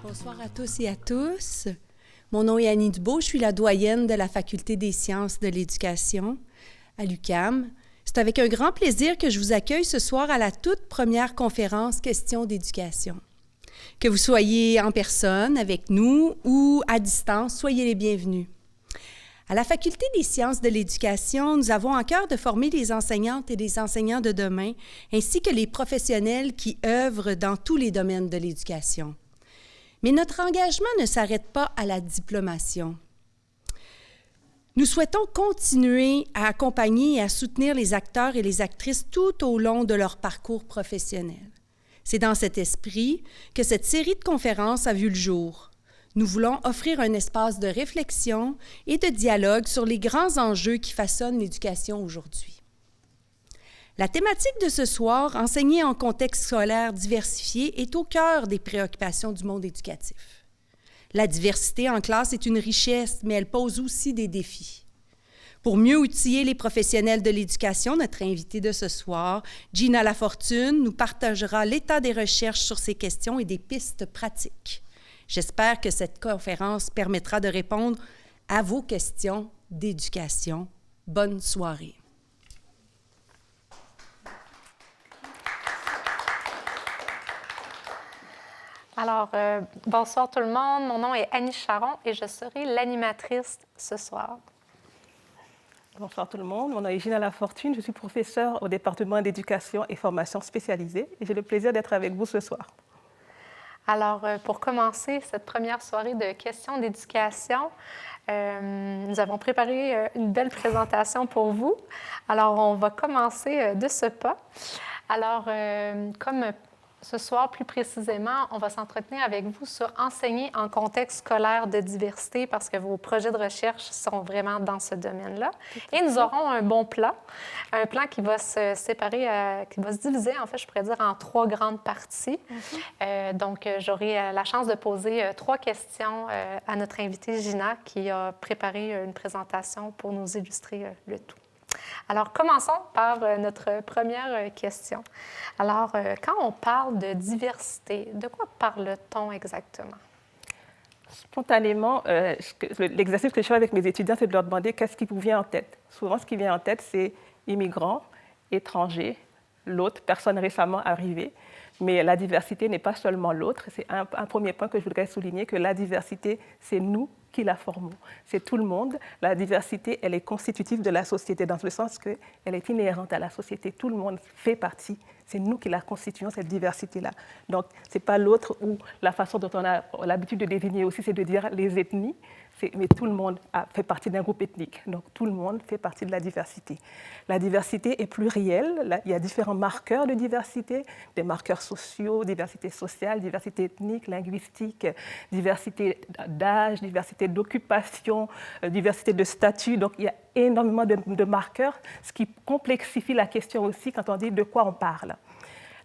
Bonsoir à tous et à tous. Mon nom est Annie Dubois, je suis la doyenne de la Faculté des sciences de l'éducation à l'UQAM. C'est avec un grand plaisir que je vous accueille ce soir à la toute première conférence Questions d'éducation. Que vous soyez en personne avec nous ou à distance, soyez les bienvenus. À la Faculté des sciences de l'éducation, nous avons à cœur de former les enseignantes et les enseignants de demain, ainsi que les professionnels qui œuvrent dans tous les domaines de l'éducation. Mais notre engagement ne s'arrête pas à la diplomation. Nous souhaitons continuer à accompagner et à soutenir les acteurs et les actrices tout au long de leur parcours professionnel. C'est dans cet esprit que cette série de conférences a vu le jour. Nous voulons offrir un espace de réflexion et de dialogue sur les grands enjeux qui façonnent l'éducation aujourd'hui. La thématique de ce soir, enseigner en contexte scolaire diversifié, est au cœur des préoccupations du monde éducatif. La diversité en classe est une richesse, mais elle pose aussi des défis. Pour mieux outiller les professionnels de l'éducation, notre invitée de ce soir, Gina Lafortune, nous partagera l'état des recherches sur ces questions et des pistes pratiques. J'espère que cette conférence permettra de répondre à vos questions d'éducation. Bonne soirée. Alors, bonsoir tout le monde. Mon nom est Annie Charon et je serai l'animatrice ce soir. Bonsoir tout le monde. Mon nom est Gina Lafortune. Je suis professeure au département d'éducation et formation spécialisée et j'ai le plaisir d'être avec vous ce soir. Alors, pour commencer cette première soirée de questions d'éducation, nous avons préparé une belle présentation pour vous. Alors, on va commencer de ce pas. Alors, comme ce soir, plus précisément, on va s'entretenir avec vous sur enseigner en contexte scolaire de diversité parce que vos projets de recherche sont vraiment dans ce domaine-là. Et nous aurons un plan qui va se séparer, qui va se diviser, en fait, je pourrais dire, en 3 grandes parties. Donc, j'aurai la chance de poser 3 questions à notre invitée Gina qui a préparé une présentation pour nous illustrer le tout. Alors, commençons par notre première question. Alors, quand on parle de diversité, de quoi parle-t-on exactement? Spontanément, l'exercice que je fais avec mes étudiants, c'est de leur demander qu'est-ce qui vous vient en tête. Souvent, ce qui vient en tête, c'est immigrants, étrangers, l'autre, personne récemment arrivée. Mais la diversité n'est pas seulement l'autre. C'est un premier point que je voudrais souligner, que la diversité, c'est nous qui la formons. C'est tout le monde. La diversité, elle est constitutive de la société dans le sens qu'elle est inhérente à la société. Tout le monde fait partie. C'est nous qui la constituons, cette diversité-là. Donc, ce n'est pas l'autre ou la façon dont on a l'habitude de désigner aussi, c'est de dire les ethnies. Mais tout le monde fait partie d'un groupe ethnique. Donc, tout le monde fait partie de la diversité. La diversité est plurielle. Il y a différents marqueurs de diversité, des marqueurs sociaux, diversité sociale, diversité ethnique, linguistique, diversité d'âge, diversité d'occupation, diversité de statut. Donc, il y a énormément de marqueurs, ce qui complexifie la question aussi quand on dit de quoi on parle.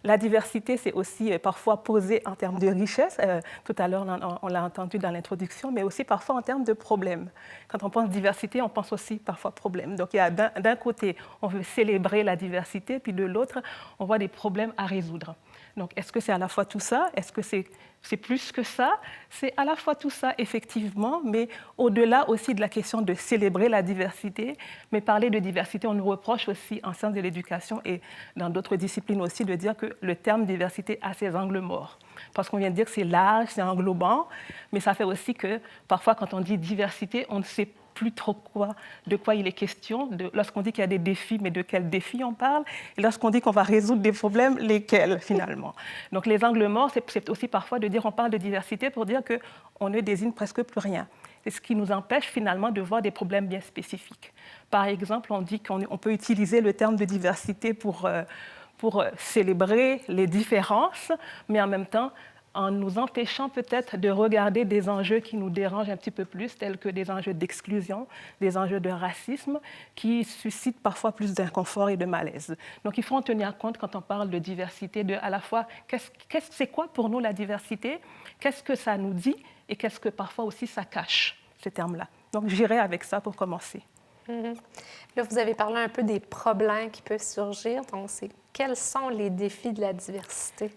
La diversité, c'est aussi parfois posé en termes de richesse. Tout à l'heure, on l'a entendu dans l'introduction, mais aussi parfois en termes de problèmes. Quand on pense diversité, on pense aussi parfois problème. Donc, il y a d'un côté, on veut célébrer la diversité, puis de l'autre, on voit des problèmes à résoudre. Donc, est-ce que c'est à la fois tout ça? Est-ce que c'est plus que ça? C'est à la fois tout ça, effectivement, mais au-delà aussi de la question de célébrer la diversité. Mais parler de diversité, on nous reproche aussi en sciences de l'éducation et dans d'autres disciplines aussi de dire que le terme diversité a ses angles morts. Parce qu'on vient de dire que c'est large, c'est englobant, mais ça fait aussi que parfois, quand on dit diversité, on ne sait plus trop de quoi il est question. Lorsqu'on dit qu'il y a des défis, mais de quels défis on parle? Et lorsqu'on dit qu'on va résoudre des problèmes, lesquels finalement? Donc les angles morts, c'est aussi parfois de dire on parle de diversité pour dire qu'on ne désigne presque plus rien. C'est ce qui nous empêche finalement de voir des problèmes bien spécifiques. Par exemple, on dit qu'on peut utiliser le terme de diversité pour célébrer les différences, mais en même temps, en nous empêchant peut-être de regarder des enjeux qui nous dérangent un petit peu plus, tels que des enjeux d'exclusion, des enjeux de racisme, qui suscitent parfois plus d'inconfort et de malaise. Donc il faut en tenir compte quand on parle de diversité, à la fois, c'est quoi pour nous la diversité? Qu'est-ce que ça nous dit? Et qu'est-ce que parfois aussi ça cache, ces termes-là? Donc j'irai avec ça pour commencer. Mm-hmm. Là, vous avez parlé un peu des problèmes qui peuvent surgir. Donc, quels sont les défis de la diversité?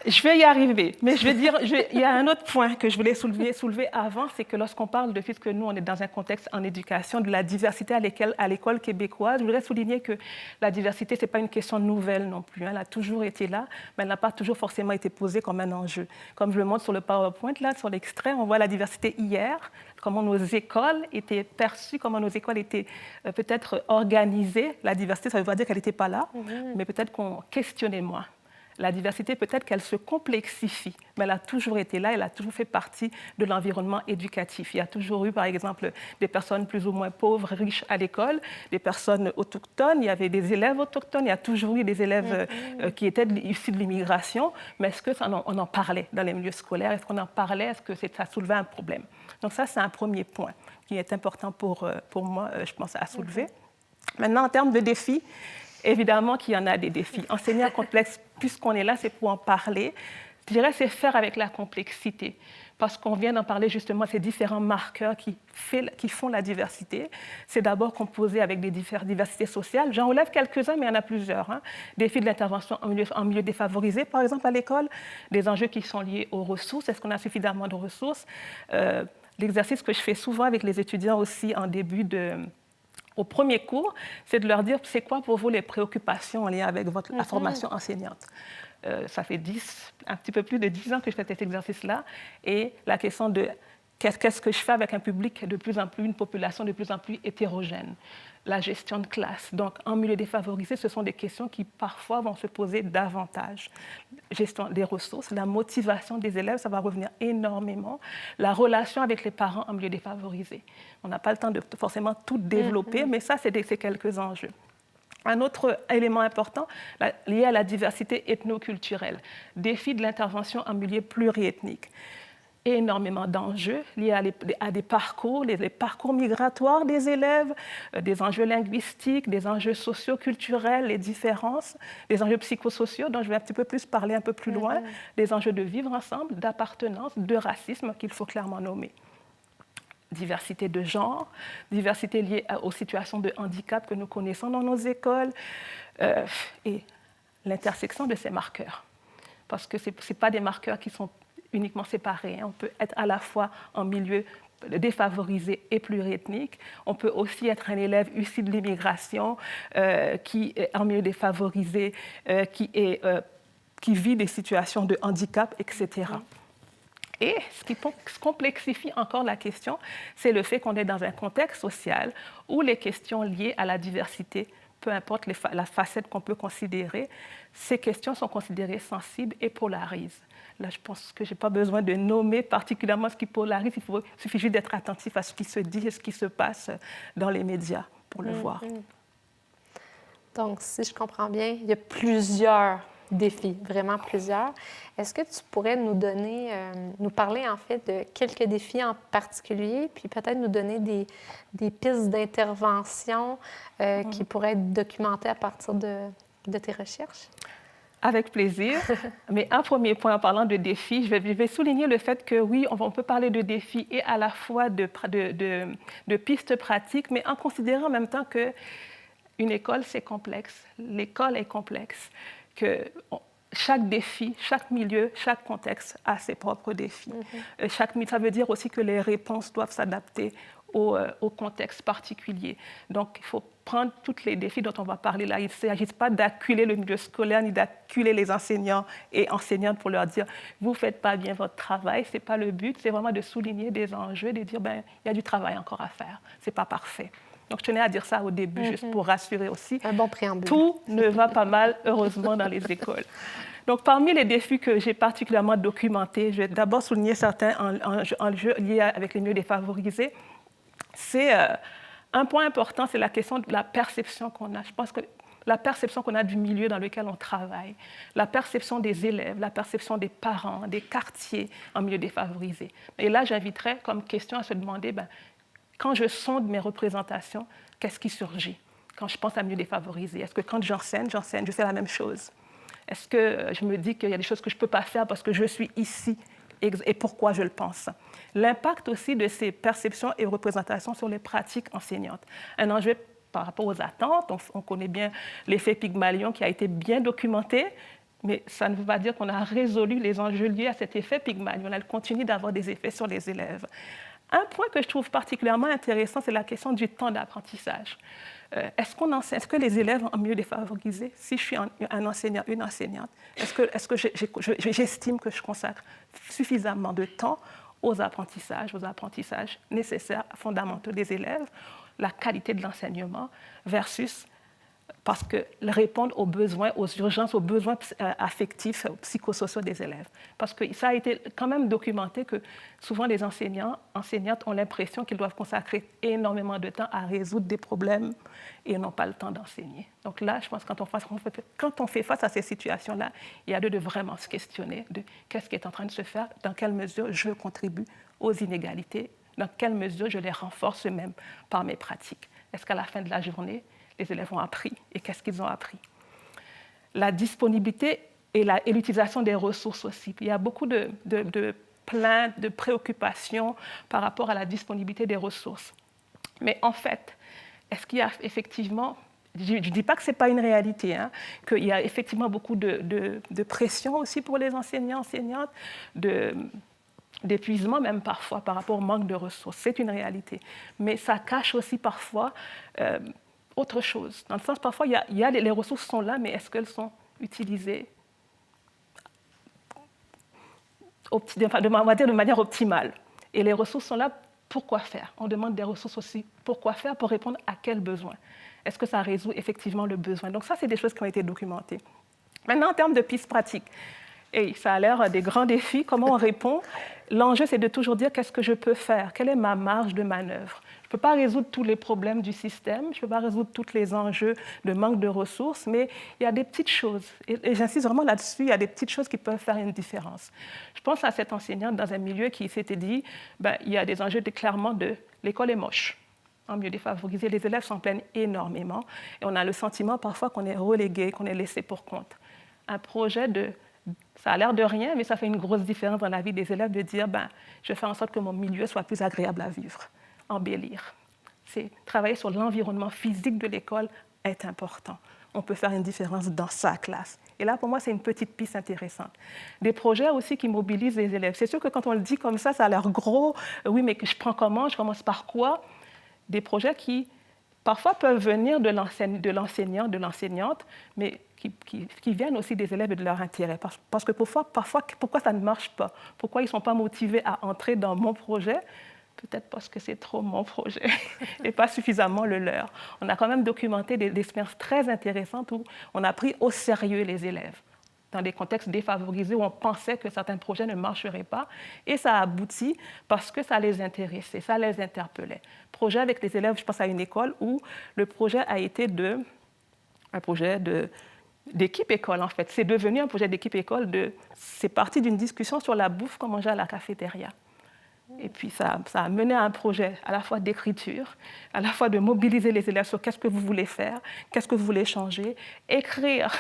Je vais y arriver, mais je vais dire, il y a un autre point que je voulais soulever avant, c'est que lorsqu'on parle de puisque nous, on est dans un contexte en éducation, de la diversité à l'école québécoise, je voudrais souligner que la diversité, ce n'est pas une question nouvelle non plus. Elle a toujours été là, mais elle n'a pas toujours forcément été posée comme un enjeu. Comme je le montre sur le PowerPoint, là, sur l'extrait, on voit la diversité hier, comment nos écoles étaient perçues, comment nos écoles étaient peut-être organisées. La diversité, ça ne veut pas dire qu'elle n'était pas là, mais peut-être qu'on questionnait moins. La diversité, peut-être qu'elle se complexifie, mais elle a toujours été là, elle a toujours fait partie de l'environnement éducatif. Il y a toujours eu, par exemple, des personnes plus ou moins pauvres, riches à l'école, des personnes autochtones, il y avait des élèves autochtones, il y a toujours eu des élèves qui étaient issus de l'immigration, mais est-ce qu'on en parlait dans les milieux scolaires? Est-ce qu'on en parlait? Est-ce que ça soulevait un problème? Donc ça, c'est un premier point qui est important pour moi, je pense, à soulever. Maintenant, en termes de défis, évidemment qu'il y en a des défis. Enseigner un complexe, puisqu'on est là, c'est pour en parler. Je dirais c'est faire avec la complexité, parce qu'on vient d'en parler justement, ces différents marqueurs qui font la diversité. C'est d'abord composé avec des diversités sociales. J'en relève quelques-uns, mais il y en a plusieurs. Défis de l'intervention en milieu défavorisé, par exemple, à l'école. Des enjeux qui sont liés aux ressources. Est-ce qu'on a suffisamment de ressources? L'exercice que je fais souvent avec les étudiants aussi en début au premier cours, c'est de leur dire c'est quoi pour vous les préoccupations en lien avec la formation enseignante. Ça fait un petit peu plus de 10 ans que je fais cet exercice-là. Et la question de qu'est-ce que je fais avec un public une population de plus en plus hétérogène. La gestion de classe. Donc, en milieu défavorisé, ce sont des questions qui parfois vont se poser davantage. Gestion des ressources, la motivation des élèves, ça va revenir énormément. La relation avec les parents en milieu défavorisé. On n'a pas le temps de forcément tout développer, mais ça, c'est quelques enjeux. Un autre élément important lié à la diversité ethnoculturelle, défi de l'intervention en milieu pluriethnique. Énormément d'enjeux liés à des parcours, les parcours migratoires des élèves, des enjeux linguistiques, des enjeux socio-culturels, les différences, des enjeux psychosociaux dont je vais un petit peu plus parler un peu plus loin, des enjeux de vivre ensemble, d'appartenance, de racisme qu'il faut clairement nommer. Diversité de genre, diversité liée aux situations de handicap que nous connaissons dans nos écoles et l'intersection de ces marqueurs. Parce que ce ne pas des marqueurs qui sont uniquement séparés. On peut être à la fois en milieu défavorisé et pluriethnique. On peut aussi être un élève issu de l'immigration qui est en milieu défavorisé, qui vit des situations de handicap, etc. Et ce qui complexifie encore la question, c'est le fait qu'on est dans un contexte social où les questions liées à la diversité, peu importe la facette qu'on peut considérer, ces questions sont considérées sensibles et polarisent. Là, je pense que je n'ai pas besoin de nommer particulièrement ce qui polarise. Il suffit juste d'être attentif à ce qui se dit et ce qui se passe dans les médias pour le voir. Donc, si je comprends bien, il y a plusieurs défis, vraiment plusieurs. Est-ce que tu pourrais nous parler en fait de quelques défis en particulier, puis peut-être nous donner des pistes d'intervention qui pourraient être documentées à partir de tes recherches? Avec plaisir. Mais un premier point en parlant de défis, je vais souligner le fait que oui, on peut parler de défis et à la fois de pistes pratiques, mais en considérant en même temps qu'une école, c'est complexe. L'école est complexe. Que chaque défi, chaque milieu, chaque contexte a ses propres défis. Ça veut dire aussi que les réponses doivent s'adapter au contexte particulier. Donc, il faut prendre tous les défis dont on va parler là. Il ne s'agit pas d'acculer le milieu scolaire ni d'acculer les enseignants et enseignantes pour leur dire « vous ne faites pas bien votre travail ». Ce n'est pas le but, c'est vraiment de souligner des enjeux, de dire il y a du travail encore à faire, ce n'est pas parfait. Donc, je tenais à dire ça au début, juste pour rassurer aussi. Un bon préambule. Tout ne va pas mal, heureusement, dans les écoles. Donc, parmi les défis que j'ai particulièrement documentés, je vais d'abord souligner certains en jeu liés avec les milieux défavorisés. C'est un point important, c'est la question de la perception qu'on a. Je pense que la perception qu'on a du milieu dans lequel on travaille, la perception des élèves, la perception des parents, des quartiers en milieu défavorisé. Et là, j'inviterais comme question à se demander, quand je sonde mes représentations, qu'est-ce qui surgit quand je pense à milieu défavorisé? Est-ce que quand j'enseigne, je fais la même chose? Est-ce que je me dis qu'il y a des choses que je ne peux pas faire parce que je suis ici et pourquoi je le pense? L'impact aussi de ces perceptions et représentations sur les pratiques enseignantes. Un enjeu par rapport aux attentes, on connaît bien l'effet Pygmalion qui a été bien documenté. Mais ça ne veut pas dire qu'on a résolu les enjeux liés à cet effet Pygmalion. Elle continue d'avoir des effets sur les élèves. Un point que je trouve particulièrement intéressant, c'est la question du temps d'apprentissage. Est-ce que les élèves en milieu défavorisé, si je suis un enseignant, une enseignante, est-ce que j'estime que je consacre suffisamment de temps aux apprentissages nécessaires, fondamentaux des élèves, la qualité de l'enseignement versus parce que répondre aux besoins, aux urgences, aux besoins affectifs, psychosociaux des élèves. Parce que ça a été quand même documenté que souvent les enseignantes ont l'impression qu'ils doivent consacrer énormément de temps à résoudre des problèmes et n'ont pas le temps d'enseigner. Donc là, je pense que quand on fait face à ces situations-là, il y a lieu de vraiment se questionner de qu'est-ce qui est en train de se faire, dans quelle mesure je contribue aux inégalités, dans quelle mesure je les renforce même par mes pratiques. Est-ce qu'à la fin de la journée, les élèves ont appris et qu'est-ce qu'ils ont appris? La disponibilité et l'utilisation des ressources aussi. Il y a beaucoup de plaintes, de préoccupations par rapport à la disponibilité des ressources. Mais en fait, est-ce qu'il y a effectivement, je ne dis pas que ce n'est pas une réalité, qu'il y a effectivement beaucoup de pression aussi pour les enseignants, enseignantes, d'épuisement même parfois par rapport au manque de ressources. C'est une réalité. Mais ça cache aussi parfois autre chose. Dans le sens, parfois, les ressources sont là, mais est-ce qu'elles sont utilisées de manière optimale? Et les ressources sont là, pourquoi faire? On demande des ressources aussi, pourquoi faire? Pour répondre à quel besoin? Est-ce que ça résout effectivement le besoin? Donc ça, c'est des choses qui ont été documentées. Maintenant, en termes de pistes pratiques, et ça a l'air des grands défis, comment on répond? L'enjeu, c'est de toujours dire qu'est-ce que je peux faire? Quelle est ma marge de manœuvre? Je ne peux pas résoudre tous les problèmes du système, je ne peux pas résoudre tous les enjeux de manque de ressources, mais il y a des petites choses, et j'insiste vraiment là-dessus, il y a des petites choses qui peuvent faire une différence. Je pense à cette enseignante dans un milieu qui s'était dit, il y a des enjeux clairement de l'école est moche. En milieu défavorisé, les élèves s'en plaignent énormément, et on a le sentiment parfois qu'on est relégué, qu'on est laissé pour compte. Un projet ça a l'air de rien, mais ça fait une grosse différence dans la vie des élèves de dire je fais en sorte que mon milieu soit plus agréable à vivre, embellir. C'est travailler sur l'environnement physique de l'école est important. On peut faire une différence dans sa classe. Et là, pour moi, c'est une petite piste intéressante. Des projets aussi qui mobilisent les élèves. C'est sûr que quand on le dit comme ça a l'air gros. Oui, mais je prends comment? Je commence par quoi? Des projets qui, parfois, peuvent venir de l'enseignant, de l'enseignante, mais qui viennent aussi des élèves et de leur intérêt. Parce que parfois, pourquoi ça ne marche pas? Pourquoi ils ne sont pas motivés à entrer dans mon projet? Peut-être parce que c'est trop mon projet et pas suffisamment le leur. On a quand même documenté des expériences très intéressantes où on a pris au sérieux les élèves dans des contextes défavorisés où on pensait que certains projets ne marcheraient pas. Et ça a abouti parce que ça les intéressait, ça les interpellait. Projet avec les élèves, je pense à une école où le projet a été un projet d'équipe école, en fait. C'est devenu un projet d'équipe école. C'est parti d'une discussion sur la bouffe qu'on mangeait à la cafétéria. Et puis, ça a mené à un projet à la fois d'écriture, à la fois de mobiliser les élèves sur qu'est-ce que vous voulez faire, qu'est-ce que vous voulez changer, écrire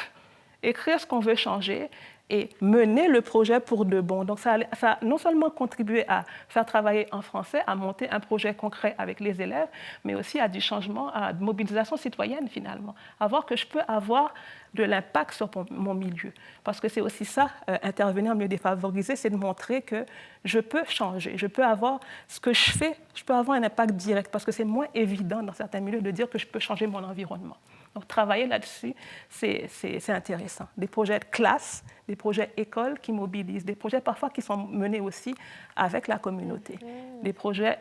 ce qu'on veut changer et mener le projet pour de bon. Donc, ça a non seulement contribué à faire travailler en français, à monter un projet concret avec les élèves, mais aussi à du changement, à de mobilisation citoyenne, finalement. À voir que je peux avoir de l'impact sur mon milieu. Parce que c'est aussi ça, intervenir en milieu défavorisé, c'est de montrer que je peux changer, je peux avoir ce que je fais, je peux avoir un impact direct, parce que c'est moins évident dans certains milieux de dire que je peux changer mon environnement. Donc, travailler là-dessus, c'est intéressant. Des projets de classe, des projets écoles qui mobilisent, des projets parfois qui sont menés aussi avec la communauté, des projets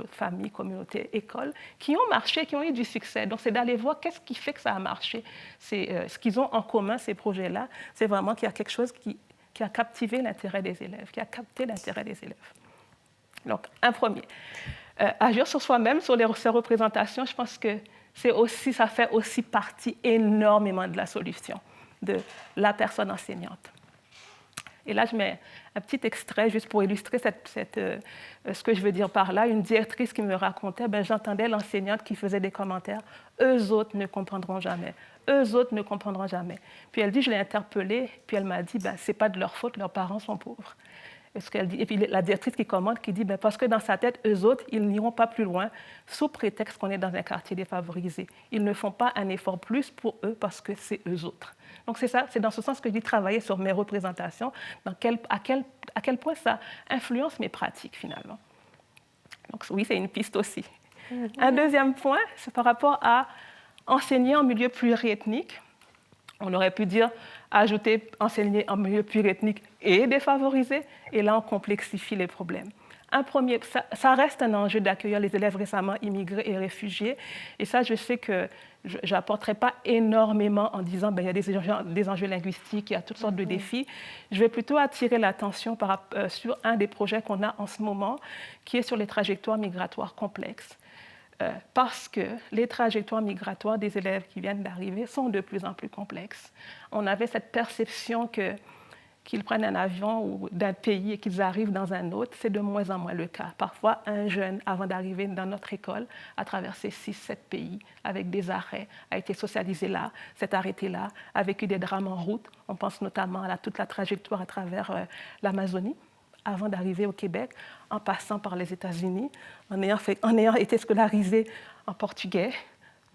famille, communauté, école, qui ont marché, qui ont eu du succès. Donc, c'est d'aller voir qu'est-ce qui fait que ça a marché. C'est ce qu'ils ont en commun, ces projets-là, c'est vraiment qu'il y a quelque chose qui a captivé l'intérêt des élèves, qui a capté l'intérêt des élèves. Donc, un premier. Agir sur soi-même, sur ses représentations, je pense que ça fait aussi partie énormément de la solution de la personne enseignante. Et là, je mets un petit extrait juste pour illustrer ce que je veux dire par là. Une directrice qui me racontait, j'entendais l'enseignante qui faisait des commentaires. « Eux autres ne comprendront jamais. Eux autres ne comprendront jamais. » Puis elle dit, je l'ai interpellée, puis elle m'a dit, ce n'est pas de leur faute, leurs parents sont pauvres. Et puis la directrice qui commande, qui dit, parce que dans sa tête, eux autres, ils n'iront pas plus loin, sous prétexte qu'on est dans un quartier défavorisé. Ils ne font pas un effort plus pour eux parce que c'est eux autres. Donc c'est ça, c'est dans ce sens que je dis travailler sur mes représentations, à quel point ça influence mes pratiques finalement. Donc oui, c'est une piste aussi. Un deuxième point, c'est par rapport à enseigner en milieu pluriethnique. On aurait pu dire ajouter enseigner en milieu pluriethnique et défavorisé, et là on complexifie les problèmes. Ça reste un enjeu d'accueillir les élèves récemment immigrés et réfugiés, et ça je sais que je n'apporterai pas énormément en disant il y a des enjeux linguistiques, il y a toutes sortes de défis. Je vais plutôt attirer l'attention sur un des projets qu'on a en ce moment, qui est sur les trajectoires migratoires complexes. Parce que les trajectoires migratoires des élèves qui viennent d'arriver sont de plus en plus complexes. On avait cette perception qu'ils prennent un avion ou d'un pays et qu'ils arrivent dans un autre. C'est de moins en moins le cas. Parfois, un jeune, avant d'arriver dans notre école, a traversé 6-7 pays avec des arrêts, a été socialisé là, s'est arrêté là, a vécu des drames en route. On pense notamment à toute la trajectoire à travers l'Amazonie, avant d'arriver au Québec, en passant par les États-Unis, en ayant été scolarisé en portugais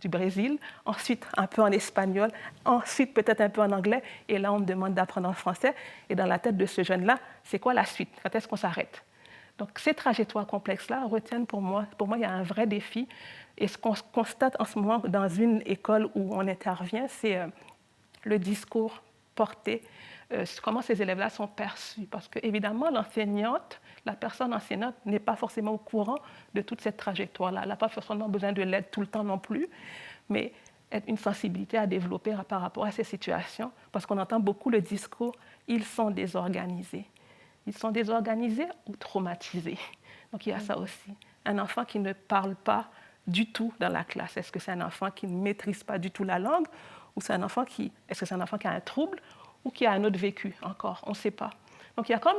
du Brésil, ensuite un peu en espagnol, ensuite peut-être un peu en anglais, et là on me demande d'apprendre en français. Et dans la tête de ce jeune-là, c'est quoi la suite? Quand est-ce qu'on s'arrête? Donc ces trajectoires complexes-là retiennent pour moi, il y a un vrai défi. Et ce qu'on constate en ce moment dans une école où on intervient, c'est le discours porté, comment ces élèves-là sont perçus. Parce qu'évidemment, l'enseignante, la personne enseignante n'est pas forcément au courant de toute cette trajectoire-là. Elle n'a pas forcément besoin de l'aide tout le temps non plus, mais une sensibilité à développer par rapport à ces situations, parce qu'on entend beaucoup le discours « ils sont désorganisés ». Ils sont désorganisés ou traumatisés. Donc il y a ça aussi. Un enfant qui ne parle pas du tout dans la classe, est-ce que c'est un enfant qui ne maîtrise pas du tout la langue, ou est-ce que c'est un enfant qui a un trouble, ou qui a un autre vécu encore, on ne sait pas. Donc il y a comme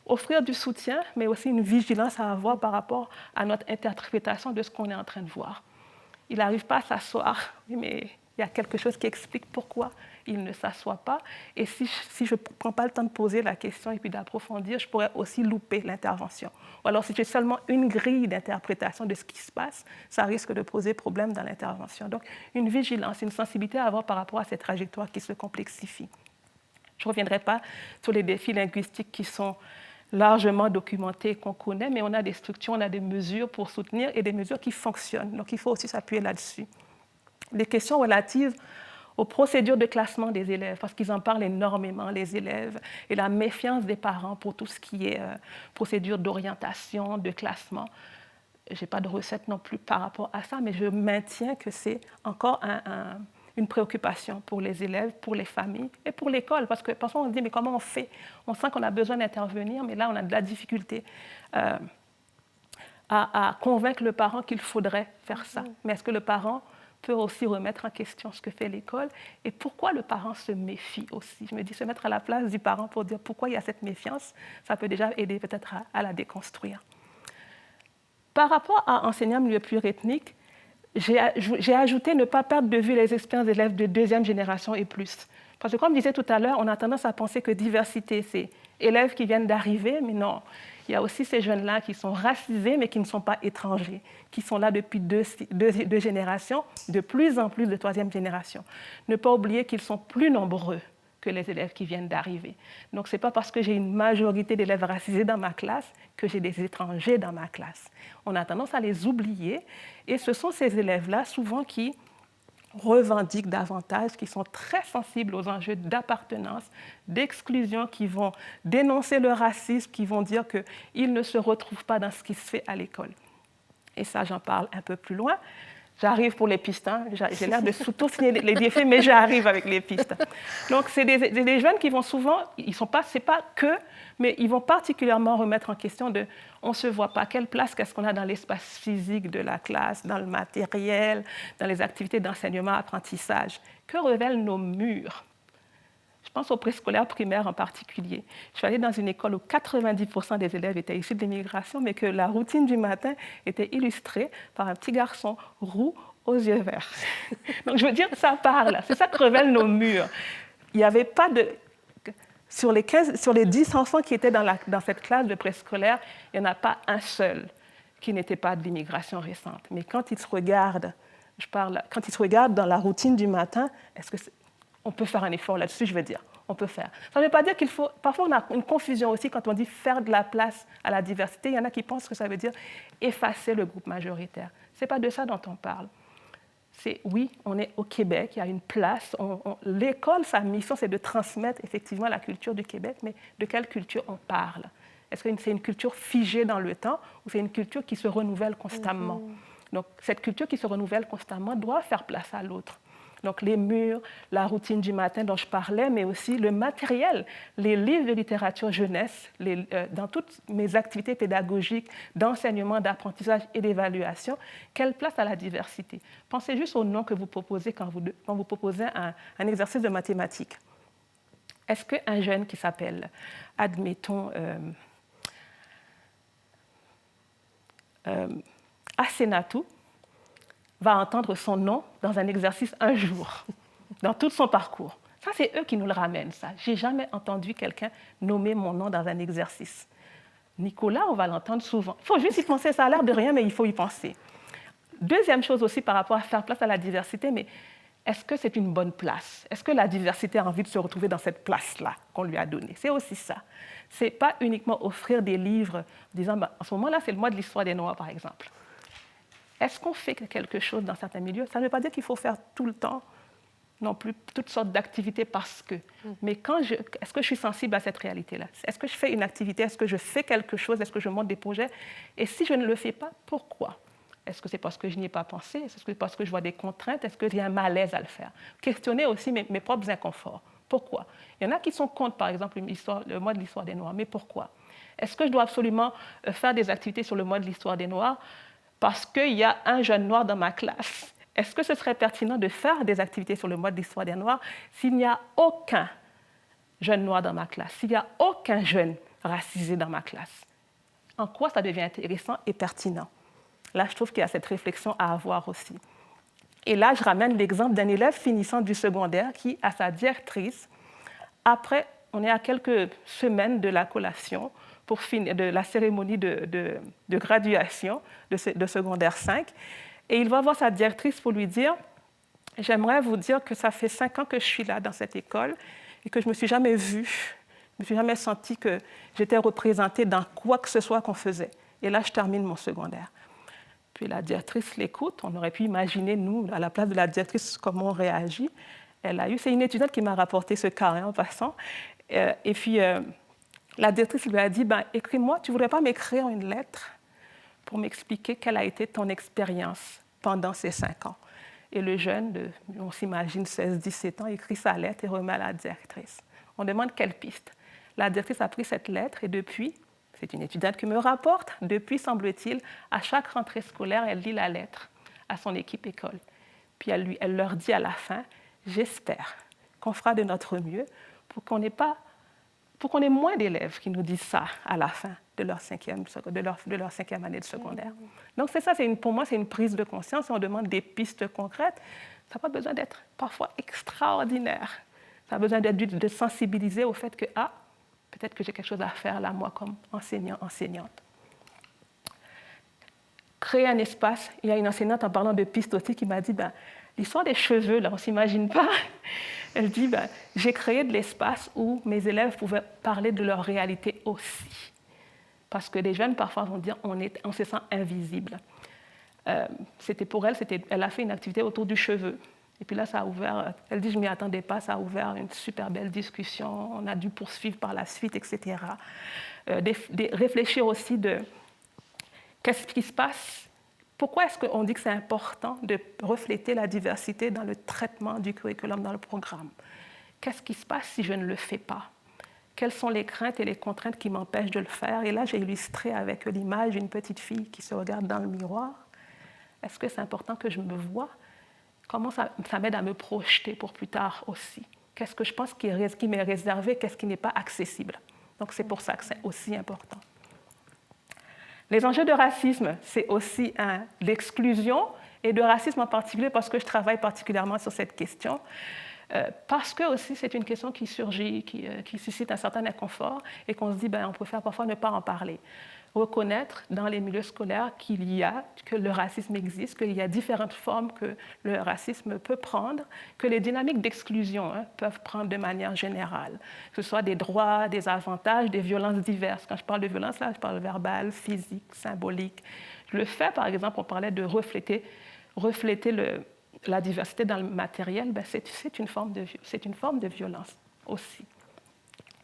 offrir du soutien, mais aussi une vigilance à avoir par rapport à notre interprétation de ce qu'on est en train de voir. Il n'arrive pas à s'asseoir, mais il y a quelque chose qui explique pourquoi il ne s'assoit pas. Et si je ne prends pas le temps de poser la question et puis d'approfondir, je pourrais aussi louper l'intervention. Ou alors si j'ai seulement une grille d'interprétation de ce qui se passe, ça risque de poser problème dans l'intervention. Donc une vigilance, une sensibilité à avoir par rapport à ces trajectoires qui se complexifient. Je ne reviendrai pas sur les défis linguistiques qui sont largement documentés et qu'on connaît, mais on a des structures, on a des mesures pour soutenir et des mesures qui fonctionnent. Donc il faut aussi s'appuyer là-dessus. Les questions relatives aux procédures de classement des élèves, parce qu'ils en parlent énormément, les élèves, et la méfiance des parents pour tout ce qui est procédure d'orientation, de classement. Je n'ai pas de recette non plus par rapport à ça, mais je maintiens que c'est encore une préoccupation pour les élèves, pour les familles et pour l'école, parce que parfois on se dit, mais comment on fait? On sent qu'on a besoin d'intervenir, mais là on a de la difficulté à convaincre le parent qu'il faudrait faire ça. Mais est-ce que le parent peut aussi remettre en question ce que fait l'école et pourquoi le parent se méfie aussi? Je me dis, se mettre à la place du parent pour dire pourquoi il y a cette méfiance, ça peut déjà aider peut-être à la déconstruire. Par rapport à enseigner en milieu pluriethnique, j'ai ajouté ne pas perdre de vue les expériences d'élèves de deuxième génération et plus. Parce que comme je disais tout à l'heure, on a tendance à penser que diversité, c'est élèves qui viennent d'arriver, mais non. Il y a aussi ces jeunes-là qui sont racisés, mais qui ne sont pas étrangers, qui sont là depuis deux générations, de plus en plus de troisième génération. Ne pas oublier qu'ils sont plus nombreux que les élèves qui viennent d'arriver. Donc, ce n'est pas parce que j'ai une majorité d'élèves racisés dans ma classe que j'ai des étrangers dans ma classe. On a tendance à les oublier, et ce sont ces élèves-là, souvent, qui revendiquent davantage, qui sont très sensibles aux enjeux d'appartenance, d'exclusion, qui vont dénoncer le racisme, qui vont dire qu'ils ne se retrouvent pas dans ce qui se fait à l'école. Et ça, j'en parle un peu plus loin. J'arrive pour les pistes. Hein. J'ai l'air de sous-signer les défis, mais j'arrive avec les pistes. Donc, c'est des jeunes qui vont souvent, c'est pas que, mais ils vont particulièrement remettre en question on ne se voit pas, quelle place qu'est-ce qu'on a dans l'espace physique de la classe, dans le matériel, dans les activités d'enseignement, apprentissage. Que révèlent nos murs? Je pense aux préscolaires primaires en particulier. Je suis allée dans une école où 90% des élèves étaient issus de l'immigration, mais que la routine du matin était illustrée par un petit garçon roux aux yeux verts. Donc, je veux dire, ça parle. C'est ça que révèlent nos murs. Il n'y avait pas de... sur les 10 enfants qui étaient dans cette classe de préscolaire, il n'y en a pas un seul qui n'était pas de l'immigration récente. Mais quand ils se regardent, quand ils se regardent dans la routine du matin, on peut faire un effort là-dessus, je veux dire. On peut faire. Ça ne veut pas dire qu'il faut... Parfois, on a une confusion aussi quand on dit faire de la place à la diversité. Il y en a qui pensent que ça veut dire effacer le groupe majoritaire. Ce n'est pas de ça dont on parle. Oui, on est au Québec, il y a une place. L'école, sa mission, c'est de transmettre effectivement la culture du Québec, mais de quelle culture on parle? Est-ce que c'est une culture figée dans le temps ou c'est une culture qui se renouvelle constamment? Donc, cette culture qui se renouvelle constamment doit faire place à l'autre. Donc, les murs, la routine du matin dont je parlais, mais aussi le matériel, les livres de littérature jeunesse, dans toutes mes activités pédagogiques, d'enseignement, d'apprentissage et d'évaluation, quelle place à la diversité? Pensez juste au nom que vous proposez quand vous proposez un exercice de mathématiques. Est-ce qu'un jeune qui s'appelle, admettons, Asenatou, va entendre son nom dans un exercice un jour, dans tout son parcours? Ça, c'est eux qui nous le ramènent, ça. Je n'ai jamais entendu quelqu'un nommer mon nom dans un exercice. Nicolas, on va l'entendre souvent. Il faut juste y penser, ça a l'air de rien, mais il faut y penser. Deuxième chose aussi par rapport à faire place à la diversité, mais est-ce que c'est une bonne place? Est-ce que la diversité a envie de se retrouver dans cette place-là qu'on lui a donnée? C'est aussi ça. Ce n'est pas uniquement offrir des livres, en disant, en ce moment-là, c'est le mois de l'histoire des Noirs, par exemple. Est-ce qu'on fait quelque chose dans certains milieux? Ça ne veut pas dire qu'il faut faire tout le temps, non plus, toutes sortes d'activités parce que. Mais est-ce que je suis sensible à cette réalité-là? Est-ce que je fais une activité? Est-ce que je fais quelque chose? Est-ce que je monte des projets? Et si je ne le fais pas, pourquoi? Est-ce que c'est parce que je n'y ai pas pensé? Est-ce que c'est parce que je vois des contraintes? Est-ce que j'ai un malaise à le faire? Questionner aussi mes propres inconforts. Pourquoi? Il y en a qui sont contre, par exemple, le mois de l'histoire des Noirs. Mais pourquoi? Est-ce que je dois absolument faire des activités sur le mois de l'histoire des Noirs parce qu'il y a un jeune noir dans ma classe? Est-ce que ce serait pertinent de faire des activités sur le mois de l'histoire des Noirs s'il n'y a aucun jeune noir dans ma classe, s'il n'y a aucun jeune racisé dans ma classe? En quoi ça devient intéressant et pertinent? Là, je trouve qu'il y a cette réflexion à avoir aussi. Et là, je ramène l'exemple d'un élève finissant du secondaire qui, à sa directrice, après, on est à quelques semaines de la collation, de la cérémonie de graduation de secondaire 5. Et il va voir sa directrice pour lui dire « J'aimerais vous dire que ça fait 5 ans que je suis là dans cette école et que je ne me suis jamais vue, je ne me suis jamais sentie que j'étais représentée dans quoi que ce soit qu'on faisait. Et là, je termine mon secondaire. » Puis la directrice l'écoute. On aurait pu imaginer, nous, à la place de la directrice, comment on réagit. C'est une étudiante qui m'a rapporté ce cas en passant. Et puis, la directrice lui a dit, écris-moi, tu ne voudrais pas m'écrire une lettre pour m'expliquer quelle a été ton expérience pendant ces 5 ans. Et le jeune, on s'imagine 16-17 ans, écrit sa lettre et remet à la directrice. On demande quelle piste. La directrice a pris cette lettre et depuis, c'est une étudiante qui me rapporte, depuis, semble-t-il, à chaque rentrée scolaire, elle lit la lettre à son équipe école. Puis elle leur dit à la fin, j'espère qu'on fera de notre mieux pour qu'on ait moins d'élèves qui nous disent ça à la fin de leur 5e année de secondaire. Donc c'est ça, pour moi, c'est une prise de conscience. On demande des pistes concrètes. Ça n'a pas besoin d'être parfois extraordinaire. Ça a besoin de sensibiliser au fait que, peut-être que j'ai quelque chose à faire là, moi, comme enseignant, enseignante. Créer un espace. Il y a une enseignante, en parlant de pistes aussi, qui m'a dit, l'histoire des cheveux, là, on ne s'imagine pas. Elle dit, j'ai créé de l'espace où mes élèves pouvaient parler de leur réalité aussi. Parce que les jeunes, parfois, vont dire, on se sent invisible. Pour elle, elle a fait une activité autour du cheveu. Et puis là, ça a ouvert, elle dit, je ne m'y attendais pas, ça a ouvert une super belle discussion. On a dû poursuivre par la suite, etc. Réfléchir aussi de qu'est-ce qui se passe. Pourquoi est-ce qu'on dit que c'est important de refléter la diversité dans le traitement du curriculum, dans le programme? Qu'est-ce qui se passe si je ne le fais pas? Quelles sont les craintes et les contraintes qui m'empêchent de le faire? Et là, j'ai illustré avec l'image d'une petite fille qui se regarde dans le miroir. Est-ce que c'est important que je me voie? Comment ça m'aide à me projeter pour plus tard aussi? Qu'est-ce que je pense qui m'est réservé? Qu'est-ce qui n'est pas accessible? Donc, c'est pour ça que c'est aussi important. Les enjeux de racisme, c'est aussi l'exclusion et de racisme en particulier parce que je travaille particulièrement sur cette question. parce que aussi c'est une question qui surgit, qui suscite un certain inconfort et qu'on se dit, on préfère parfois ne pas en parler. Reconnaître dans les milieux scolaires que le racisme existe, qu'il y a différentes formes que le racisme peut prendre, que les dynamiques d'exclusion peuvent prendre de manière générale, que ce soit des droits, des avantages, des violences diverses. Quand je parle de violence, là, je parle verbale, physique, symbolique. Le fait, par exemple, on parlait de refléter la diversité dans le matériel, c'est une forme de violence aussi,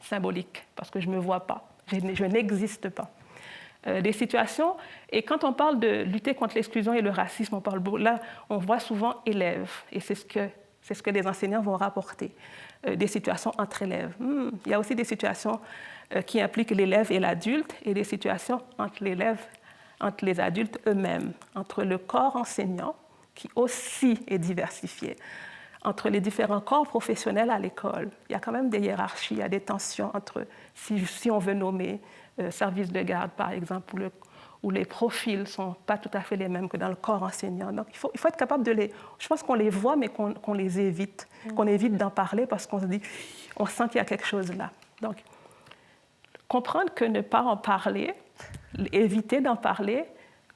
symbolique, parce que je ne me vois pas, je n'existe pas. Des situations, et quand on parle de lutter contre l'exclusion et le racisme, là, on voit souvent élèves, et c'est ce que les enseignants vont rapporter, des situations entre élèves. Il y a aussi des situations qui impliquent l'élève et l'adulte, et des situations entre les adultes eux-mêmes, entre le corps enseignant, qui aussi est diversifié, entre les différents corps professionnels à l'école. Il y a quand même des hiérarchies, il y a des tensions entre, si on veut nommer, service de garde, par exemple, où les profils ne sont pas tout à fait les mêmes que dans le corps enseignant. Donc, il faut être capable je pense qu'on les voit, mais qu'on les évite, qu'on évite d'en parler parce qu'on se dit, on sent qu'il y a quelque chose là. Donc, comprendre que ne pas en parler, éviter d'en parler,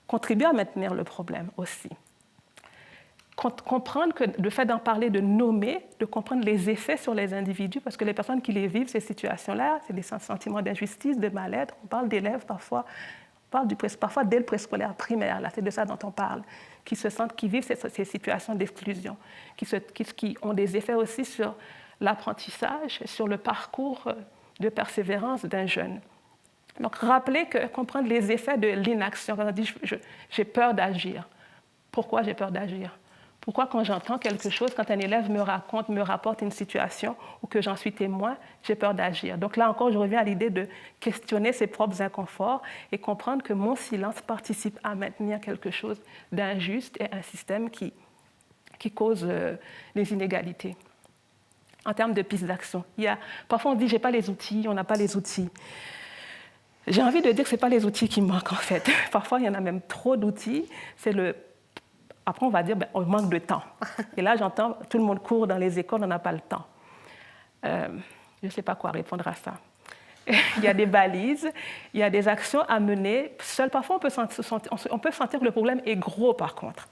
contribue à maintenir le problème aussi. Comprendre que le fait d'en parler, de nommer, de comprendre les effets sur les individus, parce que les personnes qui les vivent, ces situations-là, c'est des sentiments d'injustice, de mal-être. On parle d'élèves parfois, parfois dès le préscolaire primaire, là, c'est de ça dont on parle, qui vivent ces situations d'exclusion, qui ont des effets aussi sur l'apprentissage, sur le parcours de persévérance d'un jeune. Donc, comprendre les effets de l'inaction. Quand on dit « j'ai peur d'agir », pourquoi j'ai peur d'agir? Pourquoi, quand j'entends quelque chose, quand un élève me rapporte une situation ou que j'en suis témoin, j'ai peur d'agir? Donc là encore, je reviens à l'idée de questionner ses propres inconforts et comprendre que mon silence participe à maintenir quelque chose d'injuste et un système qui cause les inégalités. En termes de pistes d'action, parfois on dit « j'ai pas les outils », on n'a pas les outils. J'ai envie de dire que ce n'est pas les outils qui manquent en fait. Parfois, il y en a même trop d'outils. Après, on va dire, on manque de temps. Et là, j'entends, tout le monde court dans les écoles, on n'a pas le temps. Je ne sais pas quoi répondre à ça. Il y a des balises, il y a des actions à mener seul. Parfois, on peut sentir que le problème est gros, par contre.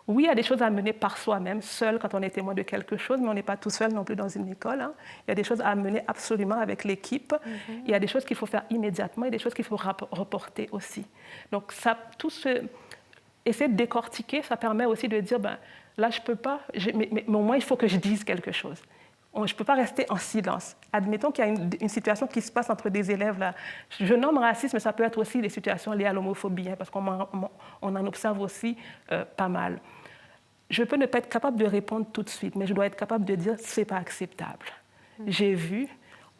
Oui, il y a des choses à mener par soi-même, seul, quand on est témoin de quelque chose, mais on n'est pas tout seul non plus dans une école. Il y a des choses à mener absolument avec l'équipe. Il y a des choses qu'il faut faire immédiatement et des choses qu'il faut reporter aussi. Donc, essayer de décortiquer, ça permet aussi de dire, là, je ne peux pas, mais au moins, il faut que je dise quelque chose. Je ne peux pas rester en silence. Admettons qu'il y a une situation qui se passe entre des élèves. Là. Je nomme racisme, mais ça peut être aussi des situations liées à l'homophobie, parce qu'on en observe aussi pas mal. Je peux ne pas être capable de répondre tout de suite, mais je dois être capable de dire, ce n'est pas acceptable. J'ai vu,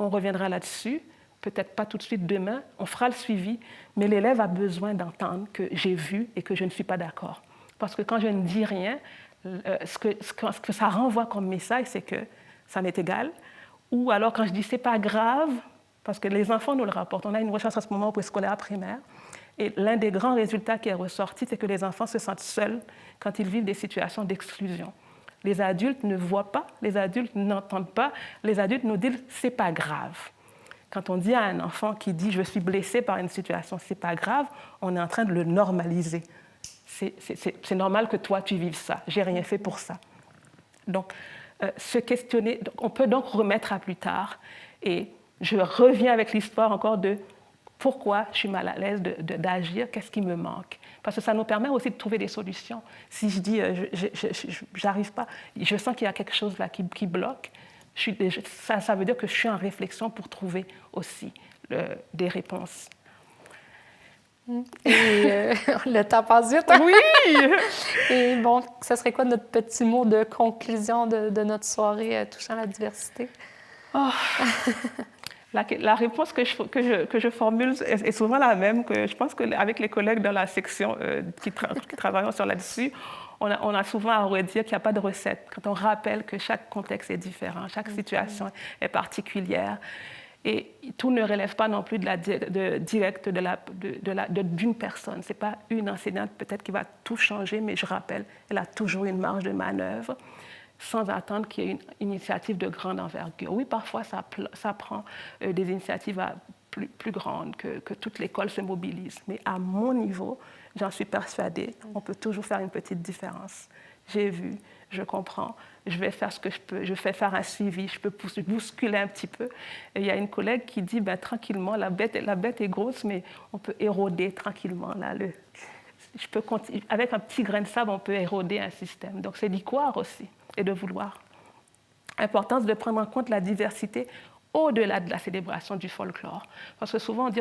on reviendra là-dessus. Peut-être pas tout de suite demain, on fera le suivi, mais l'élève a besoin d'entendre que j'ai vu et que je ne suis pas d'accord. Parce que quand je ne dis rien, ce que ça renvoie comme message, c'est que ça m'est égal. Ou alors quand je dis c'est pas grave, parce que les enfants nous le rapportent. On a une recherche en ce moment au préscolaire primaire, et l'un des grands résultats qui est ressorti, c'est que les enfants se sentent seuls quand ils vivent des situations d'exclusion. Les adultes ne voient pas, les adultes n'entendent pas, les adultes nous disent c'est pas grave. Quand on dit à un enfant qui dit « je suis blessé par une situation, c'est pas grave », on est en train de le normaliser. C'est normal que toi, tu vives ça. J'ai rien fait pour ça. Donc, se questionner, on peut donc remettre à plus tard. Et je reviens avec l'histoire encore de pourquoi je suis mal à l'aise d'agir, qu'est-ce qui me manque. Parce que ça nous permet aussi de trouver des solutions. Si je dis « j'arrive pas », je sens qu'il y a quelque chose là qui bloque. Ça veut dire que je suis en réflexion pour trouver aussi des réponses. Et le temps passe vite. Oui! Et bon, ce serait quoi notre petit mot de conclusion de notre soirée touchant la diversité? Oh. La réponse que je formule est souvent la même. Que je pense qu'avec les collègues dans la section qui travaillent sur là-dessus, on a souvent à redire qu'il n'y a pas de recette. Quand on rappelle que chaque contexte est différent, chaque situation est particulière, et tout ne relève pas non plus direct d'une personne. Ce n'est pas une enseignante peut-être qui va tout changer, mais je rappelle, elle a toujours une marge de manœuvre. sans attendre qu'il y ait une initiative de grande envergure. Oui, parfois, ça prend des initiatives plus grandes, que toute l'école se mobilise. Mais à mon niveau, j'en suis persuadée, on peut toujours faire une petite différence. J'ai vu, je comprends, je vais faire ce que je peux, je vais faire un suivi, je peux bousculer un petit peu. Et il y a une collègue qui dit, tranquillement, la bête est grosse, mais on peut éroder tranquillement. Là, avec un petit grain de sable, on peut éroder un système. Donc c'est d'y croire aussi et de vouloir. Importance de prendre en compte la diversité au-delà de la célébration du folklore. Parce que souvent, on dit,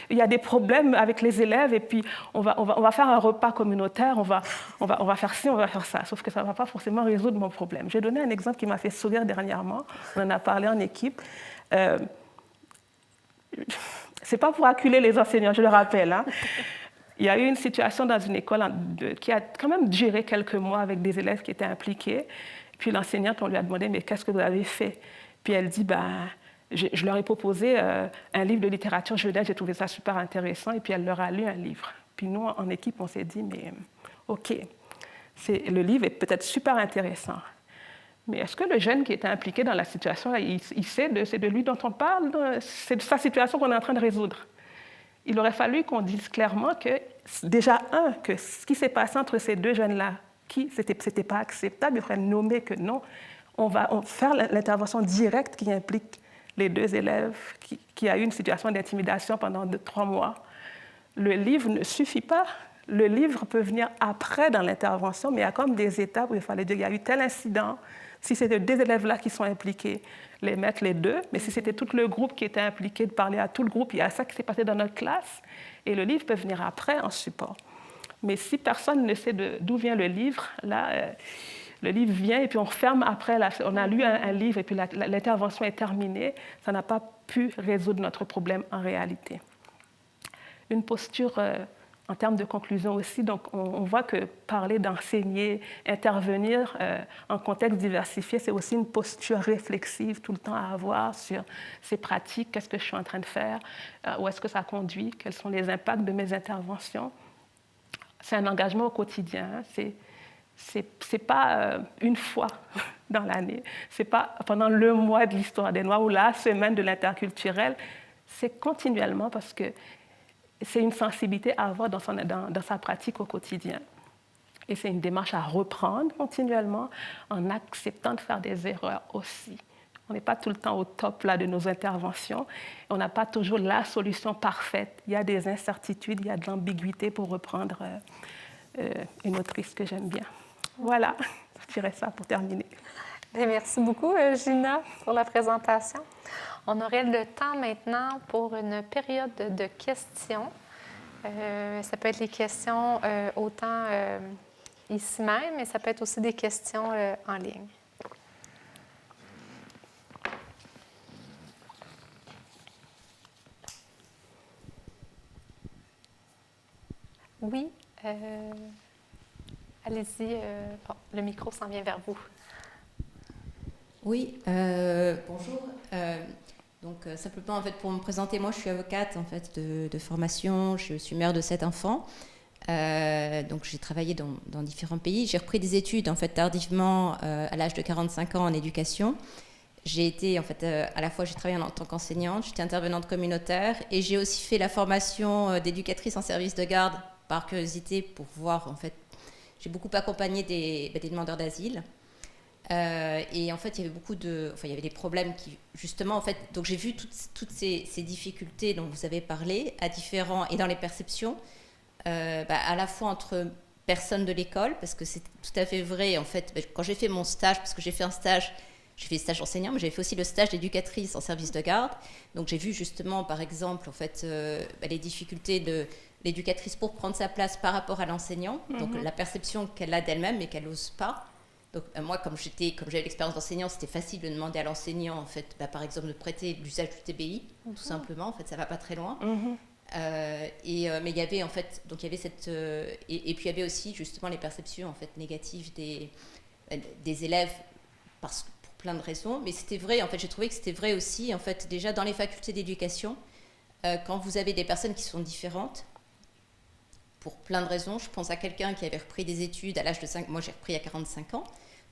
il y a des problèmes avec les élèves et puis on va faire un repas communautaire, on va faire ci, on va faire ça. Sauf que ça ne va pas forcément résoudre mon problème. J'ai donné un exemple qui m'a fait sourire dernièrement. On en a parlé en équipe. Ce n'est pas pour acculer les enseignants, je le rappelle. Hein. Il y a eu une situation dans une école qui a quand même duré quelques mois avec des élèves qui étaient impliqués. Puis l'enseignante, on lui a demandé, mais qu'est-ce que vous avez fait? Puis elle dit, je leur ai proposé un livre de littérature jeunesse, j'ai trouvé ça super intéressant, et puis elle leur a lu un livre. Puis nous, en équipe, on s'est dit, mais OK, le livre est peut-être super intéressant, mais est-ce que le jeune qui était impliqué dans la situation, il sait c'est de lui dont on parle, c'est de sa situation qu'on est en train de résoudre? Il aurait fallu qu'on dise clairement que, déjà, que ce qui s'est passé entre ces deux jeunes-là, c'était pas acceptable, il faudrait nommer que non, on va faire l'intervention directe qui implique les deux élèves qui a eu une situation d'intimidation pendant 3 mois. Le livre ne suffit pas. Le livre peut venir après dans l'intervention, mais il y a comme des étapes où il fallait dire qu'il y a eu tel incident. Si c'était 2 élèves-là qui sont impliqués, les mettre les 2. Mais si c'était tout le groupe qui était impliqué, de parler à tout le groupe, il y a ça qui s'est passé dans notre classe. Et le livre peut venir après en support. Mais si personne ne sait d'où vient le livre, là, le livre vient et puis on referme après. On a lu un livre et puis l'intervention est terminée. Ça n'a pas pu résoudre notre problème en réalité. Une posture en termes de conclusion aussi. Donc, on voit que parler d'enseigner, intervenir en contexte diversifié, c'est aussi une posture réflexive tout le temps à avoir sur ces pratiques. Qu'est-ce que je suis en train de faire? Où est-ce que ça conduit? Quels sont les impacts de mes interventions? C'est un engagement au quotidien. C'est pas une fois dans l'année. C'est pas pendant le mois de l'histoire des Noirs ou la semaine de l'interculturel. C'est continuellement parce que c'est une sensibilité à avoir dans sa pratique au quotidien. Et c'est une démarche à reprendre continuellement en acceptant de faire des erreurs aussi. On n'est pas tout le temps au top là, de nos interventions. On n'a pas toujours la solution parfaite. Il y a des incertitudes, il y a de l'ambiguïté pour reprendre une autrice que j'aime bien. Voilà, je dirais ça pour terminer. Merci beaucoup, Gina, pour la présentation. On aurait le temps maintenant pour une période de questions. Ça peut être les questions autant ici même, mais ça peut être aussi des questions en ligne. Oui, allez-y. Le micro s'en vient vers vous. Oui, bonjour. Donc, simplement, en fait, pour me présenter, moi, je suis avocate, en fait, de formation. Je suis mère de 7 enfants. Donc, j'ai travaillé dans différents pays. J'ai repris des études, en fait, tardivement, à l'âge de 45 ans en éducation. J'ai été, en fait, à la fois, j'ai travaillé en tant qu'enseignante, j'étais intervenante communautaire et j'ai aussi fait la formation d'éducatrice en service de garde par curiosité pour voir, en fait, j'ai beaucoup accompagné des demandeurs d'asile. Et en fait, il y avait des problèmes qui, justement, en fait, donc j'ai vu toutes ces difficultés dont vous avez parlé et dans les perceptions, à la fois entre personnes de l'école, parce que c'est tout à fait vrai, en fait, quand j'ai fait mon stage, parce que j'ai fait le stage d'enseignant, mais j'ai fait aussi le stage d'éducatrice en service de garde. Donc j'ai vu justement, par exemple, en fait, les difficultés de l'éducatrice pour prendre sa place par rapport à l'enseignant, donc la perception qu'elle a d'elle-même mais qu'elle n'ose pas. Donc moi, comme j'avais l'expérience d'enseignant, c'était facile de demander à l'enseignant, en fait, par exemple, de prêter l'usage du TBI, tout simplement. En fait, ça va pas très loin. Mais il y avait en fait, donc il y avait cette et puis il y avait aussi justement les perceptions en fait négatives des élèves pour plein de raisons. Mais c'était vrai. En fait, j'ai trouvé que c'était vrai aussi en fait déjà dans les facultés d'éducation quand vous avez des personnes qui sont différentes. Pour plein de raisons. Je pense à quelqu'un qui avait repris des études à l'âge de 5... Moi, j'ai repris à 45 ans.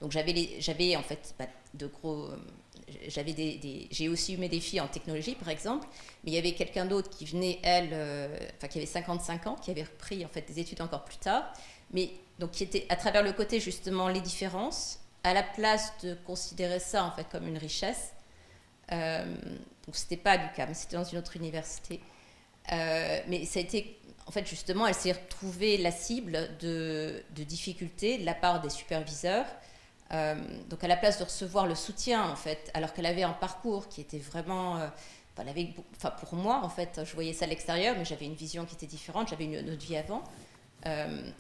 Donc j'avais en fait j'ai aussi eu mes défis en technologie par exemple, mais il y avait quelqu'un d'autre qui venait qui avait 55 ans, qui avait repris en fait des études encore plus tard, mais donc qui était à travers le côté justement les différences, à la place de considérer ça en fait comme une richesse. Donc c'était pas à l'UQAM, c'était dans une autre université, mais ça a été en fait justement, elle s'est retrouvée la cible de difficultés de la part des superviseurs. Donc à la place de recevoir le soutien en fait, alors qu'elle avait un parcours qui était vraiment, pour moi en fait, je voyais ça à l'extérieur, mais j'avais une vision qui était différente, j'avais une autre vie avant.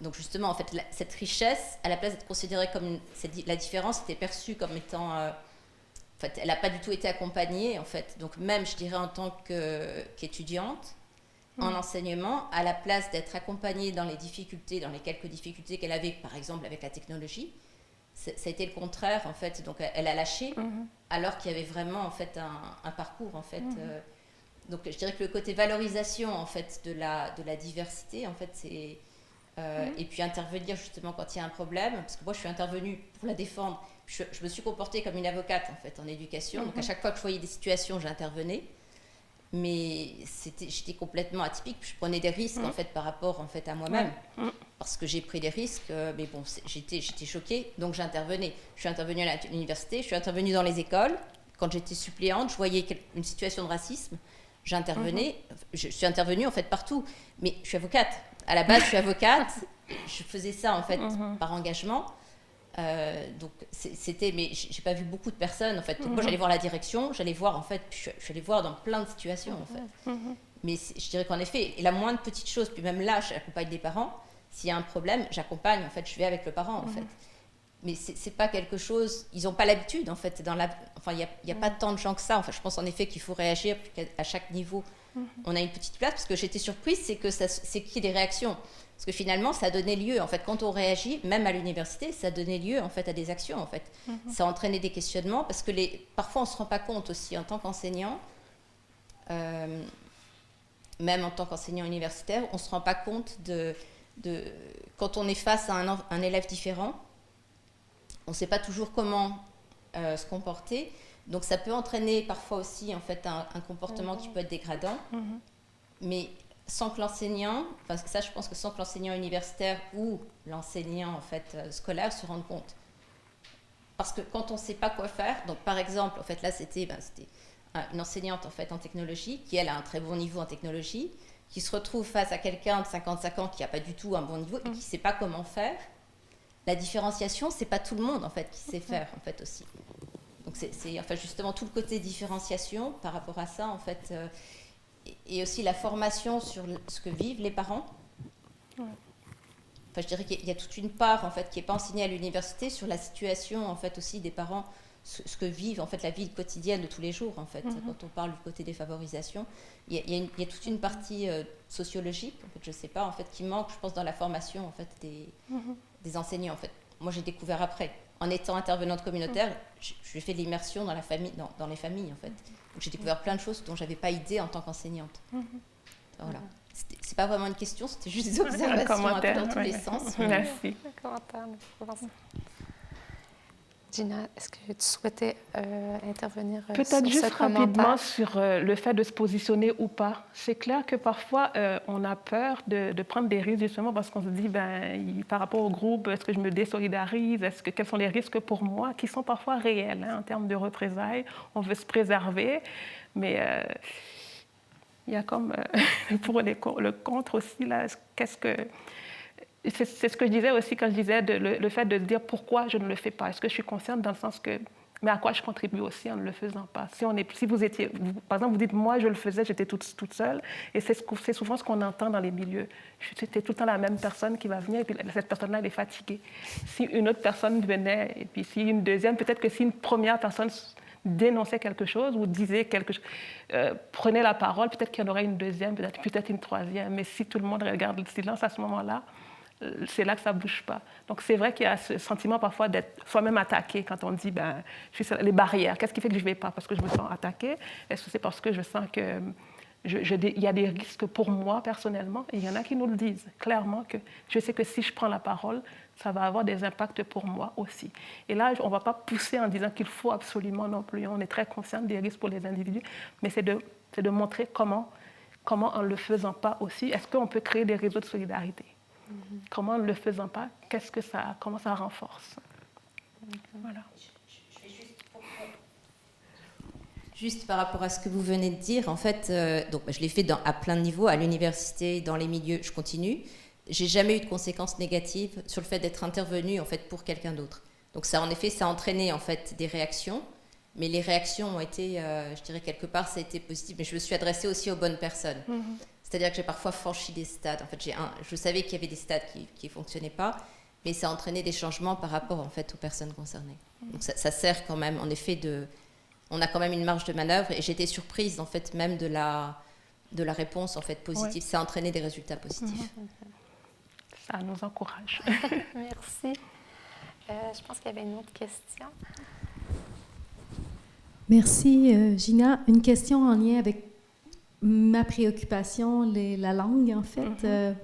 Donc justement en fait, cette richesse, à la place d'être considérée comme la différence était perçue comme étant, en fait, elle n'a pas du tout été accompagnée en fait. Donc même, je dirais en tant qu'étudiante en enseignement, à la place d'être accompagnée dans les difficultés, dans les quelques difficultés qu'elle avait, par exemple avec la technologie. Ça a été le contraire en fait, donc elle a lâché alors qu'il y avait vraiment en fait un parcours en fait. Donc je dirais que le côté valorisation en fait de la diversité en fait c'est et puis intervenir justement quand il y a un problème, parce que moi je suis intervenue pour la défendre, je me suis comportée comme une avocate en fait en éducation, donc à chaque fois que je voyais des situations j'intervenais, mais j'étais complètement atypique, je prenais des risques en fait par rapport en fait à moi-même. Parce que j'ai pris des risques, mais bon, j'étais choquée, donc j'intervenais. Je suis intervenue à l'université, je suis intervenue dans les écoles. Quand j'étais suppléante, je voyais une situation de racisme, j'intervenais. Je suis intervenue en fait partout, mais je suis avocate. À la base, je suis avocate, je faisais ça en fait par engagement. Donc mais j'ai pas vu beaucoup de personnes en fait. Moi, j'allais voir la direction, j'allais voir en fait, je suis allée voir dans plein de situations en fait. Mais je dirais qu'en effet, la moindre petite chose, puis même là, j'accompagne des parents. S'il y a un problème, j'accompagne, en fait, je vais avec le parent, en fait. Mais c'est pas quelque chose... Ils n'ont pas l'habitude, en fait. Enfin, il n'y a pas tant de gens que ça. Enfin, je pense, en effet, qu'il faut réagir à chaque niveau. On a une petite place, parce que j'étais surprise, c'est qu'il y ait des réactions. Parce que finalement, ça a donné lieu, en fait, quand on réagit, même à l'université, ça a donné lieu, en fait, à des actions, en fait. Ça a entraîné des questionnements, parce que parfois, on ne se rend pas compte aussi, en tant qu'enseignant... même en tant qu'enseignant universitaire, on ne se rend pas compte quand on est face à un élève différent, on ne sait pas toujours comment se comporter. Donc ça peut entraîner parfois aussi en fait, un comportement qui peut être dégradant. Mais sans que l'enseignant, parce que ça je pense que sans que l'enseignant universitaire ou l'enseignant en fait, scolaire se rende compte. Parce que quand on ne sait pas quoi faire, donc par exemple, en fait, là c'était une enseignante en fait en technologie qui elle a un très bon niveau en technologie, qui se retrouve face à quelqu'un de 55 ans qui n'a pas du tout un bon niveau et qui ne sait pas comment faire. La différenciation, c'est pas tout le monde en fait qui sait faire en fait aussi. Donc c'est enfin justement tout le côté différenciation par rapport à ça en fait, et aussi la formation sur ce que vivent les parents. Enfin je dirais qu'il y a toute une part en fait qui n'est pas enseignée à l'université sur la situation en fait aussi des parents. Ce que vivent en fait la vie quotidienne de tous les jours en fait. Quand on parle du côté des favorisations, il y a toute une partie sociologique en fait, je sais pas en fait qui manque je pense dans la formation en fait des enseignants en fait. Moi j'ai découvert après en étant intervenante communautaire, j'ai fait de l'immersion dans la famille dans les familles en fait. Donc j'ai découvert plein de choses dont j'avais pas idée en tant qu'enseignante. Voilà. C'est pas vraiment une question, c'était juste des observations un peu dans tous les sens. Merci. Un commentaire, Gina, est-ce que tu souhaitais intervenir sur ce commentaire? Peut-être juste rapidement sur le fait de se positionner ou pas. C'est clair que parfois, on a peur de prendre des risques justement parce qu'on se dit, par rapport au groupe, est-ce que je me désolidarise? Quels sont les risques pour moi qui sont parfois réels en termes de représailles? On veut se préserver, mais il y a comme, pour le contre aussi, là, qu'est-ce que... C'est ce que je disais aussi quand je disais le fait de dire pourquoi je ne le fais pas. Est-ce que je suis consciente dans le sens que, mais à quoi je contribue aussi en ne le faisant pas? Si vous étiez, par exemple, vous dites moi je le faisais, j'étais toute seule, et c'est souvent ce qu'on entend dans les milieux. C'était tout le temps la même personne qui va venir, et puis cette personne-là elle est fatiguée. Si une autre personne venait, et puis si une deuxième, peut-être que si une première personne dénonçait quelque chose ou disait quelque chose, prenait la parole, peut-être qu'il y en aurait une deuxième, peut-être une troisième, mais si tout le monde regarde le silence à ce moment-là, c'est là que ça ne bouge pas. Donc, c'est vrai qu'il y a ce sentiment parfois d'être soi-même attaqué quand on dit les barrières. Qu'est-ce qui fait que je ne vais pas? Parce que je me sens attaquée? Est-ce que c'est parce que je sens qu'il y a des risques pour moi personnellement? Et il y en a qui nous le disent clairement que je sais que si je prends la parole, ça va avoir des impacts pour moi aussi. Et là, on ne va pas pousser en disant qu'il faut absolument non plus. On est très conscient des risques pour les individus, mais c'est de montrer comment, en ne le faisant pas aussi, est-ce qu'on peut créer des réseaux de solidarité? Comment, en ne le faisant pas, comment ça renforce? Voilà. Juste par rapport à ce que vous venez de dire, en fait, donc, je l'ai fait à plein de niveaux, à l'université, dans les milieux, je continue. J'ai jamais eu de conséquences négatives sur le fait d'être intervenue en fait, pour quelqu'un d'autre. Donc ça, en effet, ça a entraîné en fait, des réactions, mais les réactions ont été, je dirais quelque part, ça a été positif, mais je me suis adressée aussi aux bonnes personnes. C'est-à-dire que j'ai parfois franchi des stades. En fait, je savais qu'il y avait des stades qui ne fonctionnaient pas, mais ça a entraîné des changements par rapport en fait, aux personnes concernées. Donc ça sert quand même, en effet, on a quand même une marge de manœuvre, et j'étais surprise en fait, même de la réponse en fait, positive. Ça a entraîné des résultats positifs. Ça nous encourage. Merci. Je pense qu'il y avait une autre question. Merci, Gina. Une question en lien avec ma préoccupation, la langue, en fait.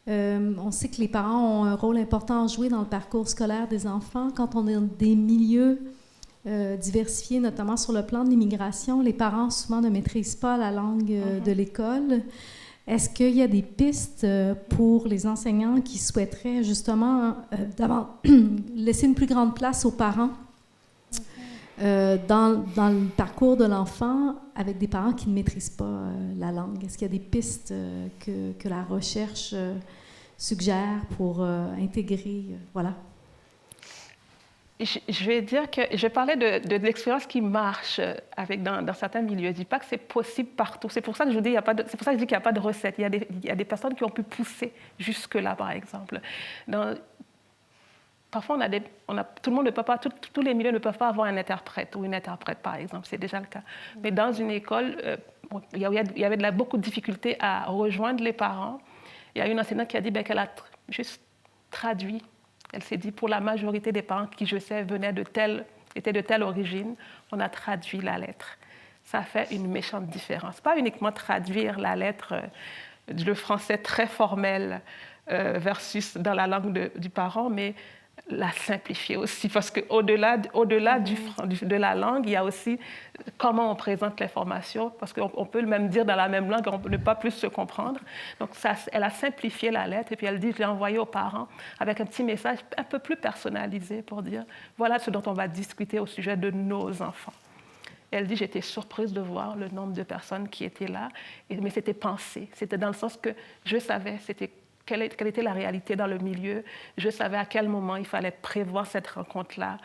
On sait que les parents ont un rôle important à jouer dans le parcours scolaire des enfants. Quand on est dans des milieux diversifiés, notamment sur le plan de l'immigration, les parents souvent ne maîtrisent pas la langue de l'école. Est-ce qu'il y a des pistes pour les enseignants qui souhaiteraient justement laisser une plus grande place aux parents dans le parcours de l'enfant avec des parents qui ne maîtrisent pas la langue? Est-ce qu'il y a des pistes que la recherche suggère pour intégrer? Voilà. Je vais dire que je parlais de l'expérience qui marche dans certains milieux. Je ne dis pas que c'est possible partout. C'est pour ça que je dis c'est pour ça que je dis qu'il n'y a pas de recette. Il y a des personnes qui ont pu pousser jusque-là, par exemple. Parfois, tout le monde ne peut pas, tous les milieux ne peuvent pas avoir un interprète ou une interprète, par exemple. C'est déjà le cas. Mais dans une école, il y avait beaucoup de difficultés à rejoindre les parents. Il y a une enseignante qui a dit qu'elle a juste traduit. Elle s'est dit, pour la majorité des parents qui, je sais, étaient de telle origine, on a traduit la lettre. Ça fait une méchante différence. Pas uniquement traduire la lettre, le français très formel versus dans la langue du parent, mais la simplifier aussi, parce qu'au-delà de la langue, il y a aussi comment on présente l'information, parce qu'on peut même dire dans la même langue, on ne peut pas plus se comprendre. Donc, elle a simplifié la lettre, et puis elle dit, je l'ai envoyée aux parents avec un petit message un peu plus personnalisé pour dire, voilà ce dont on va discuter au sujet de nos enfants. Et elle dit, j'étais surprise de voir le nombre de personnes qui étaient là, mais c'était pensé. C'était dans le sens que je savais, quelle était la réalité dans le milieu. Je savais à quel moment il fallait prévoir cette rencontre-là.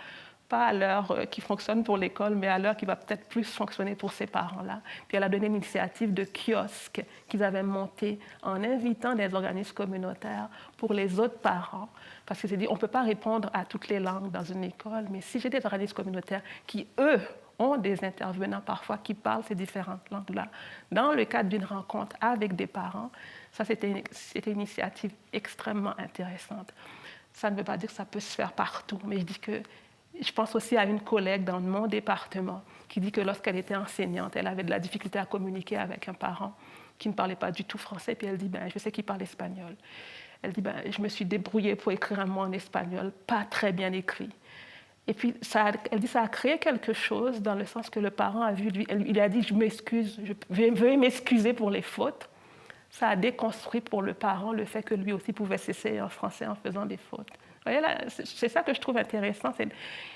Pas à l'heure qui fonctionne pour l'école, mais à l'heure qui va peut-être plus fonctionner pour ces parents-là. Puis elle a donné une initiative de kiosque qu'ils avaient monté en invitant des organismes communautaires pour les autres parents. Parce que c'est dit, on ne peut pas répondre à toutes les langues dans une école, mais si j'ai des organismes communautaires qui, eux, ont des intervenants parfois qui parlent ces différentes langues-là, dans le cadre d'une rencontre avec des parents, ça, c'était une initiative extrêmement intéressante. Ça ne veut pas dire que ça peut se faire partout, mais je pense aussi à une collègue dans mon département qui dit que lorsqu'elle était enseignante, elle avait de la difficulté à communiquer avec un parent qui ne parlait pas du tout français, puis elle dit, je sais qu'il parle espagnol. Elle dit, je me suis débrouillée pour écrire un mot en espagnol, pas très bien écrit. Et puis, elle dit ça a créé quelque chose dans le sens que le parent a vu, il a dit, je m'excuse, veuillez m'excuser pour les fautes. Ça a déconstruit pour le parent le fait que lui aussi pouvait s'essayer en français en faisant des fautes. Vous voyez, là, c'est ça que je trouve intéressant.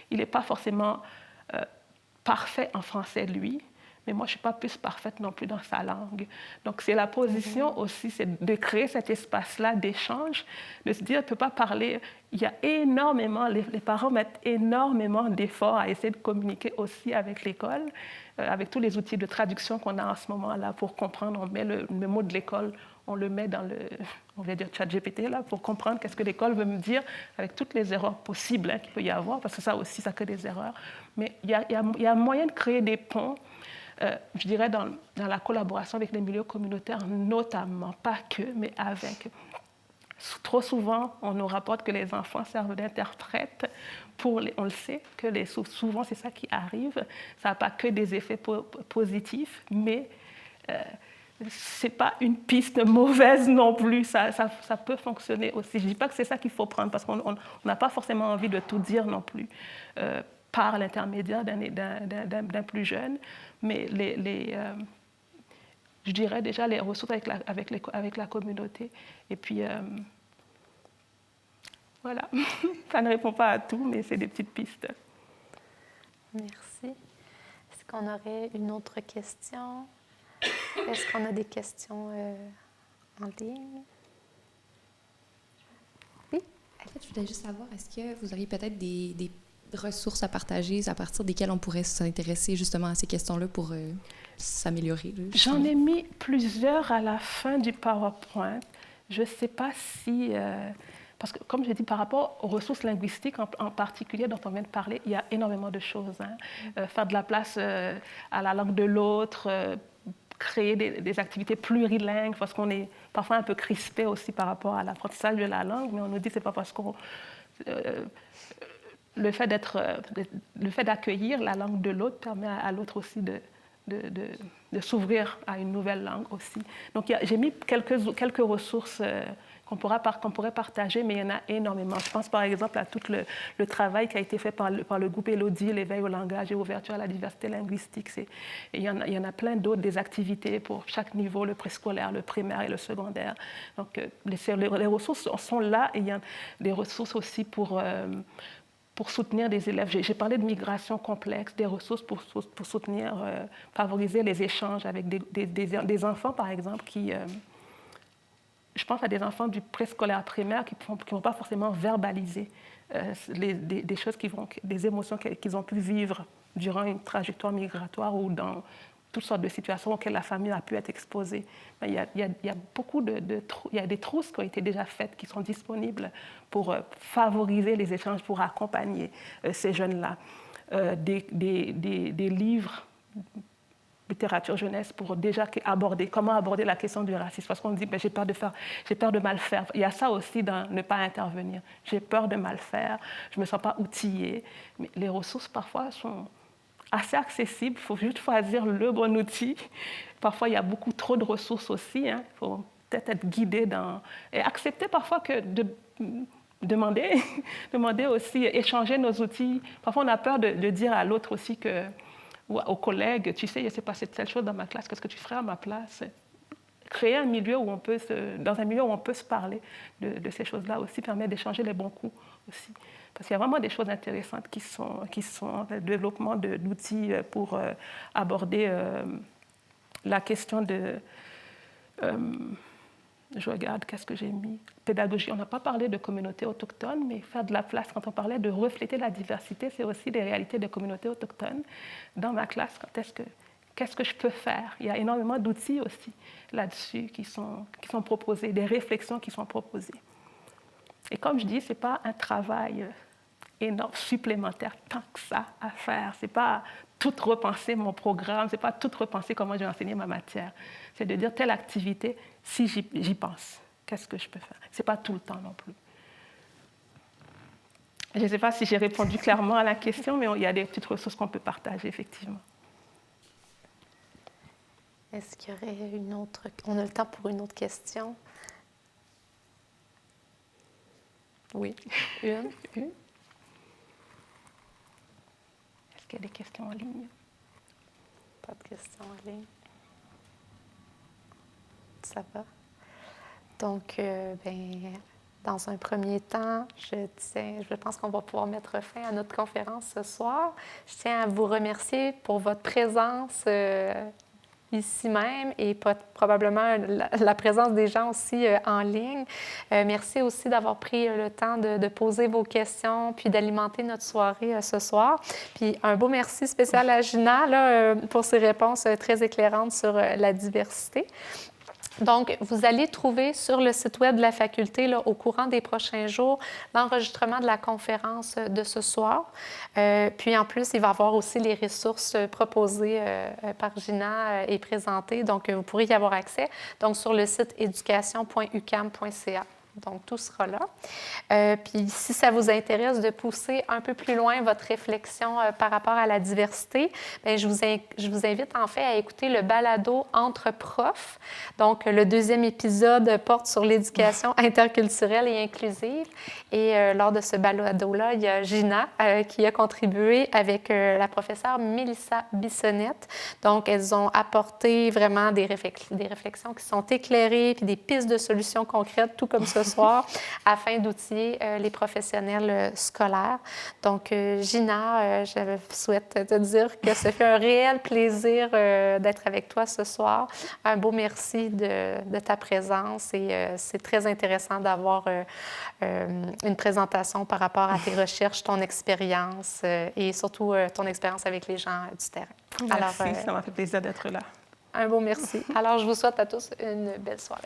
Il n'est pas forcément parfait en français, lui, mais moi, je ne suis pas plus parfaite non plus dans sa langue. Donc, c'est la position aussi, c'est de créer cet espace-là d'échange, de se dire, on ne peut pas parler. Il y a énormément, les parents mettent énormément d'efforts à essayer de communiquer aussi avec l'école, avec tous les outils de traduction qu'on a en ce moment-là pour comprendre. On met le mot de l'école, on le met dans on va dire ChatGPT, là, pour comprendre qu'est-ce que l'école veut me dire avec toutes les erreurs possibles qu'il peut y avoir, parce que ça aussi, ça crée des erreurs. Mais il y a moyen de créer des ponts, je dirais, dans la collaboration avec les milieux communautaires, notamment, pas que, mais avec. Trop souvent, on nous rapporte que les enfants servent d'interprètes on le sait, que souvent c'est ça qui arrive. Ça n'a pas que des effets positifs, mais c'est pas une piste mauvaise non plus, ça peut fonctionner aussi. Je dis pas que c'est ça qu'il faut prendre, parce qu'on n'a pas forcément envie de tout dire non plus par l'intermédiaire d'un plus jeune, mais je dirais déjà les ressources avec la communauté. Et puis, voilà, ça ne répond pas à tout, mais c'est des petites pistes. Merci. Est-ce qu'on aurait une autre question? Est-ce qu'on a des questions en ligne? Oui? En fait, je voulais juste savoir, est-ce que vous auriez peut-être des ressources à partager à partir desquelles on pourrait s'intéresser justement à ces questions-là pour s'améliorer? J'en ai mis plusieurs à la fin du PowerPoint. Je ne sais pas si... parce que, comme je dis, par rapport aux ressources linguistiques en particulier dont on vient de parler, il y a énormément de choses. Faire de la place à la langue de l'autre, créer des activités plurilingues, parce qu'on est parfois un peu crispé aussi par rapport à l'apprentissage de la langue, mais on nous dit que ce n'est pas parce qu'on... le fait d'accueillir la langue de l'autre permet à l'autre aussi de s'ouvrir à une nouvelle langue aussi. Donc, j'ai mis quelques ressources qu'on pourrait partager, mais il y en a énormément. Je pense par exemple à tout le travail qui a été fait par le groupe Élodie, l'éveil au langage et l'ouverture à la diversité linguistique. Il y en a plein d'autres, des activités pour chaque niveau, le préscolaire, le primaire et le secondaire. Donc, les ressources sont là, et il y a des ressources aussi pour soutenir des élèves. J'ai parlé de migration complexe, des ressources pour soutenir, favoriser les échanges avec des enfants, par exemple, qui... je pense à des enfants du préscolaire primaire qui ne vont pas forcément verbaliser des choses des émotions qu'ils ont pu vivre durant une trajectoire migratoire ou dans toutes sortes de situations auxquelles la famille a pu être exposée. Il y a beaucoup il y a des trousses qui ont été déjà faites, qui sont disponibles pour favoriser les échanges, pour accompagner ces jeunes-là. Des livres, littérature jeunesse, pour déjà comment aborder la question du racisme. Parce qu'on dit, j'ai peur de mal faire. Il y a ça aussi dans ne pas intervenir. J'ai peur de mal faire, je ne me sens pas outillée. Mais les ressources, parfois, sont assez accessible, il faut juste choisir le bon outil. Parfois, il y a beaucoup trop de ressources aussi. Il faut peut-être être guidé et accepter parfois que demander aussi, échanger nos outils. Parfois, on a peur de dire à l'autre aussi ou aux collègues, tu sais, il s'est passé telle chose dans ma classe, qu'est-ce que tu ferais à ma place? Créer un milieu dans un milieu où on peut se parler de ces choses-là aussi permet d'échanger les bons coups aussi. Parce qu'il y a vraiment des choses intéressantes qui sont le développement d'outils pour aborder la question de... je regarde, qu'est-ce que j'ai mis? Pédagogie. On n'a pas parlé de communautés autochtones, mais faire de la place, quand on parlait de refléter la diversité, c'est aussi des réalités des communautés autochtones. Dans ma classe, qu'est-ce que je peux faire? Il y a énormément d'outils aussi là-dessus qui sont proposés, des réflexions qui sont proposées. Et comme je dis, ce n'est pas un travail énorme, supplémentaire, tant que ça à faire. Ce n'est pas tout repenser mon programme, ce n'est pas tout repenser comment je vais enseigner ma matière. C'est de dire telle activité, si j'y pense, qu'est-ce que je peux faire? Ce n'est pas tout le temps non plus. Je ne sais pas si j'ai répondu clairement à la question, mais il y a des petites ressources qu'on peut partager, effectivement. Est-ce qu'il y aurait une autre... On a le temps pour une autre question? Oui. Une? Est-ce qu'il y a des questions en ligne? Pas de questions en ligne. Ça va. Donc, dans un premier temps, je pense qu'on va pouvoir mettre fin à notre conférence ce soir. Je tiens à vous remercier pour votre présence ici même et probablement la présence des gens aussi en ligne. Merci aussi d'avoir pris le temps de poser vos questions puis d'alimenter notre soirée ce soir. Puis un beau merci spécial à Gina pour ses réponses très éclairantes sur la diversité. Donc, vous allez trouver sur le site web de la faculté, au courant des prochains jours, l'enregistrement de la conférence de ce soir. Puis, en plus, il va y avoir aussi les ressources proposées par Gina et présentées. Donc, vous pourrez y avoir accès. Donc, sur le site éducation.ucam.ca. Donc, tout sera là. Puis, si ça vous intéresse de pousser un peu plus loin votre réflexion par rapport à la diversité, bien, je vous invite en fait à écouter le balado Entre profs. Donc, le 2e épisode porte sur l'éducation interculturelle et inclusive. Et lors de ce balado-là, il y a Gina qui a contribué avec la professeure Mélissa Bissonnette. Donc, elles ont apporté vraiment des réflexions qui sont éclairées puis des pistes de solutions concrètes, tout comme ce soir, afin d'outiller les professionnels scolaires. Donc, Gina, je souhaite te dire que ça fait un réel plaisir d'être avec toi ce soir. Un beau merci de ta présence et c'est très intéressant d'avoir une présentation par rapport à tes recherches, ton expérience et surtout ton expérience avec les gens du terrain. Merci, ça m'a fait plaisir d'être là. Un beau merci. Alors, je vous souhaite à tous une belle soirée.